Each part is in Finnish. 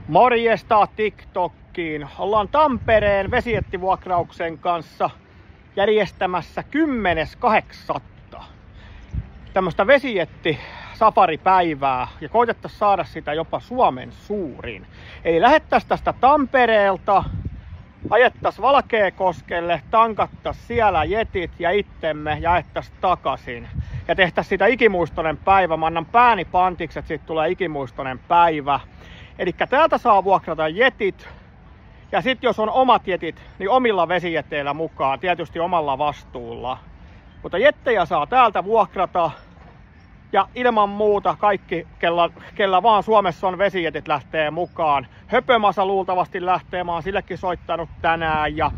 Morjesta TikTokkiin. Ollaan Tampereen vesijättivuokrauksen kanssa järjestämässä 10.8. tämmöistä vesijätti-safaripäivää ja koitettaisiin saada sitä jopa Suomen suurin. Eli lähettäisiin tästä Tampereelta, ajettaisiin Valkeakoskelle, tankattaisiin siellä jetit ja itsemme jaettaisiin takaisin. Ja tehtäisiin sitä ikimuistoinen päivä. Mä annan pääni pantiksi, että siitä tulee ikimuistoinen päivä. Eli täältä saa vuokrata jetit. Ja sitten jos on omat jetit, niin omilla vesijäteillä mukaan, tietysti omalla vastuulla. Mutta jettejä saa täältä vuokrata. Ja ilman muuta kaikki, kellä vaan Suomessa on vesijätit, lähtee mukaan. Höpömasa luultavasti lähtee, mä oon sillekin soittanut tänään. Ja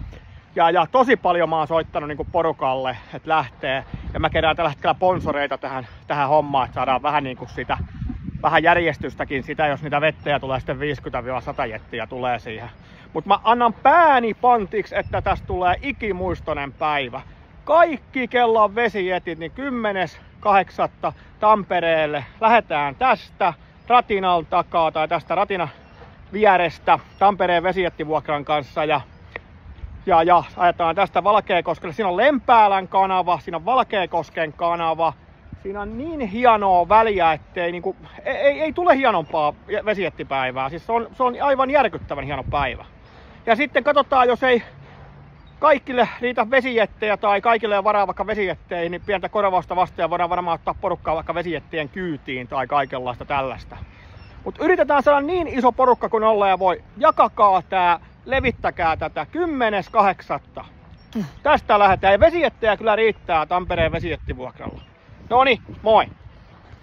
tosi paljon mä oon soittanut niin kuin porukalle, että lähtee. Ja mä kerään tällä hetkellä sponsoreita tähän hommaan, että saadaan vähän niin kuin sitä, vähän järjestystäkin sitä, jos niitä vettejä tulee sitten 50-100 jettiä tulee siihen. Mutta mä annan pääni pantiksi, että tästä tulee ikimuistoinen päivä. Kaikki, kello on vesijetit, niin 10.8. Tampereelle lähdetään tästä Ratinan takaa tai tästä Ratinan vierestä Tampereen vesijättivuokran kanssa ja ajetaan tästä Valkeakoskelle. Siinä on Lempäälän kanava, siinä on Valkeakosken kanava. Siinä on niin hienoa väliä, ettei niinku, ei tule hienompaa vesijättipäivää. Siis se on aivan järkyttävän hieno päivä. Ja sitten katsotaan, jos ei kaikille riitä vesijättejä tai kaikille ei varaa vaikka vesijättejä, niin pientä korvausta vastaan voidaan varmaan ottaa porukkaa vaikka vesijättien kyytiin tai kaikenlaista tällaista. Mutta yritetään saada niin iso porukka kuin ollaan ja voi. Jakakaa tää, levittäkää tätä 10.8. Tästä lähdetään ja vesijättejä kyllä riittää Tampereen vesijättivuokralla. Noniin, moi!